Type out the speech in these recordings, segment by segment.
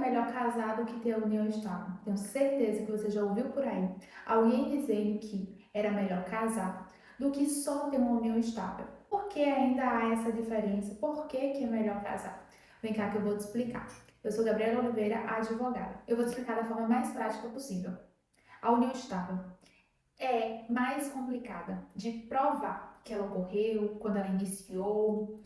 melhor casar do que ter a união estável? Tenho certeza que você já ouviu por aí alguém dizendo que era melhor casar do que só ter uma união estável. Por que ainda há essa diferença? Por que é melhor casar? Vem cá que eu vou te explicar. Eu sou Gabriela Oliveira, advogada. Eu vou te explicar da forma mais prática possível. A união estável é mais complicada de provar que ela ocorreu, quando ela iniciou,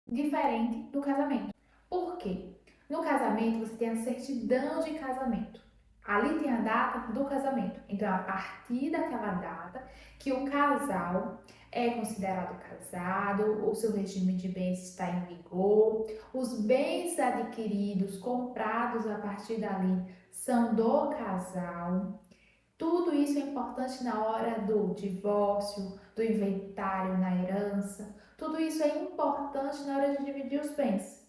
diferente do casamento. Por quê? No casamento você tem a certidão de casamento. Ali tem a data do casamento. Então, é a partir daquela data que o casal é considerado casado, o seu regime de bens está em vigor, os bens adquiridos, comprados a partir dali, são do casal. Tudo isso é importante na hora do divórcio, do inventário na herança. Tudo isso é importante na hora de dividir os bens.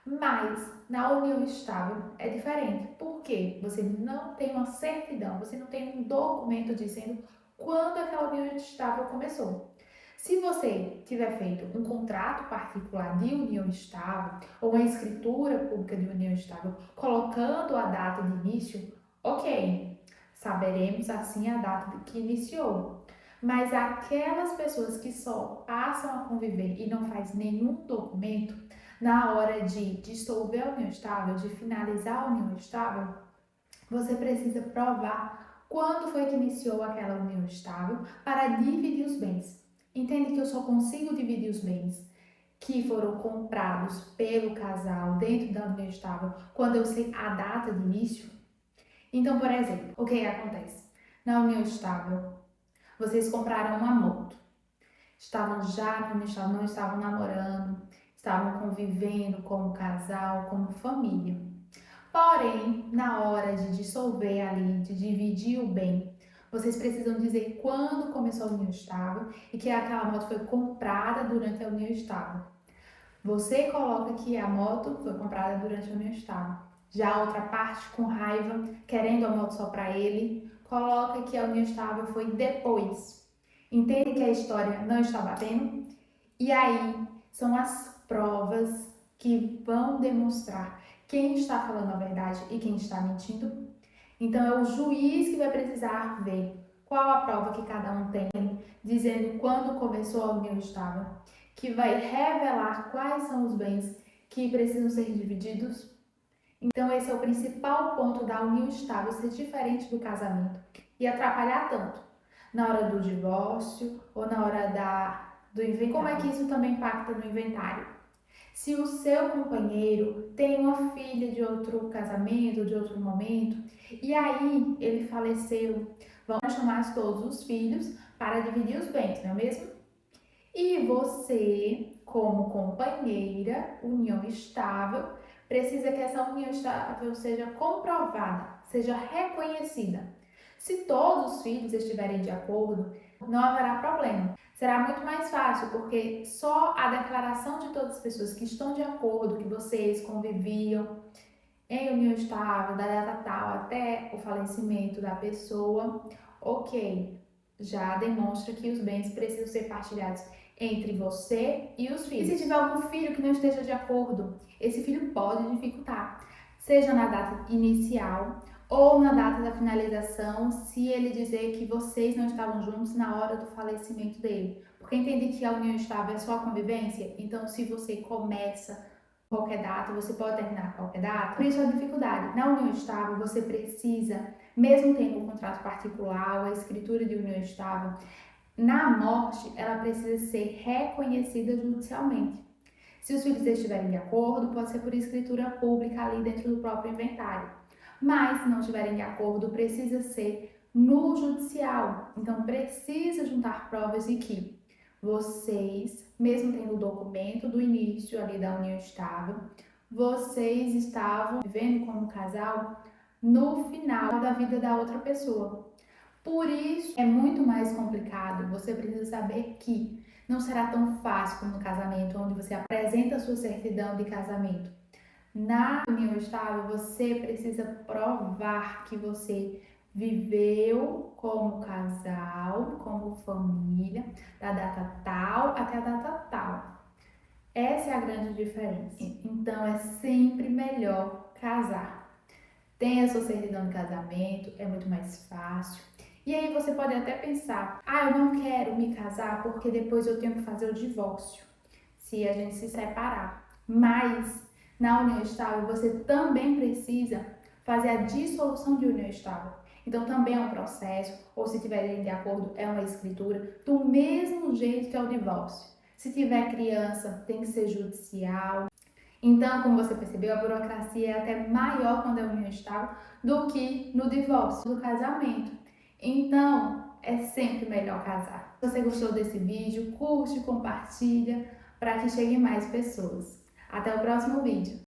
Mas na união estável é diferente. Por quê? Você não tem uma certidão, você não tem um documento dizendo quando aquela união estável começou. Se você tiver feito um contrato particular de união estável ou uma escritura pública de união estável colocando a data de início, ok, saberemos assim a data que iniciou. Mas aquelas pessoas que só passam a conviver e não faz nenhum documento, na hora de dissolver a união estável, de finalizar a união estável, você precisa provar quando foi que iniciou aquela união estável para dividir os bens. Entende que eu só consigo dividir os bens que foram comprados pelo casal dentro da união estável quando eu sei a data de início? Então, por exemplo, o que acontece? Na união estável, vocês compraram uma moto. Estavam já na união estável, não estavam namorando, estavam convivendo como casal, como família. Porém, na hora de dissolver ali, de dividir o bem, vocês precisam dizer quando começou a união estável e que aquela moto foi comprada durante a união estável. Você coloca que a moto foi comprada durante a união estável. Já a outra parte, com raiva, querendo a moto só para ele, coloca que a união estável foi depois. Entende que a história não está batendo? E aí são as provas que vão demonstrar quem está falando a verdade e quem está mentindo. Então é o juiz que vai precisar ver qual a prova que cada um tem, dizendo quando começou a união estável, que vai revelar quais são os bens que precisam ser divididos. Então esse é o principal ponto da união estável ser diferente do casamento e atrapalhar tanto na hora do divórcio ou na hora do inventário. Como é que isso também impacta no inventário? Se o seu companheiro tem uma filha de outro casamento, de outro momento, e aí ele faleceu, vão chamar todos os filhos para dividir os bens, não é mesmo? E você, como companheira, união estável, precisa que essa união estável seja comprovada, seja reconhecida. Se todos os filhos estiverem de acordo, não haverá problema. Será muito mais fácil, porque só a declaração de todas as pessoas que estão de acordo, que vocês conviviam em união estável, da data tal até o falecimento da pessoa, ok, já demonstra que os bens precisam ser partilhados entre você e os filhos. E se tiver algum filho que não esteja de acordo, esse filho pode dificultar, seja na data inicial ou na data da finalização, se ele dizer que vocês não estavam juntos na hora do falecimento dele. Porque entende que a união estável é só a convivência? Então, se você começa qualquer data, você pode terminar qualquer data. Por isso a dificuldade. Na união estável, você precisa, mesmo tendo um contrato particular ou a escritura de união estável, na morte, ela precisa ser reconhecida judicialmente. Se os filhos estiverem de acordo, pode ser por escritura pública ali dentro do próprio inventário. Mas, se não estiverem de acordo, precisa ser no judicial. Então, precisa juntar provas de que vocês, mesmo tendo o documento do início ali da união estável, vocês estavam vivendo como casal no final da vida da outra pessoa. Por isso é muito mais complicado. Você precisa saber que não será tão fácil como no casamento, onde você apresenta a sua certidão de casamento. Na união estável, você precisa provar que você viveu como casal, como família, da data tal até a data tal. Essa é a grande diferença. Então é sempre melhor casar. tem a sua certidão de casamento, é muito mais fácil. E aí você pode até pensar, eu não quero me casar porque depois eu tenho que fazer o divórcio, se a gente se separar. Mas na união estável você também precisa fazer a dissolução de união estável. Então também é um processo, ou se tiverem de acordo, é uma escritura, do mesmo jeito que é o divórcio. Se tiver criança, tem que ser judicial. Então, como você percebeu, a burocracia é até maior quando é união estável do que no divórcio, do casamento. Então, é sempre melhor casar. Se você gostou desse vídeo, curte, compartilha para que chegue mais pessoas. Até o próximo vídeo.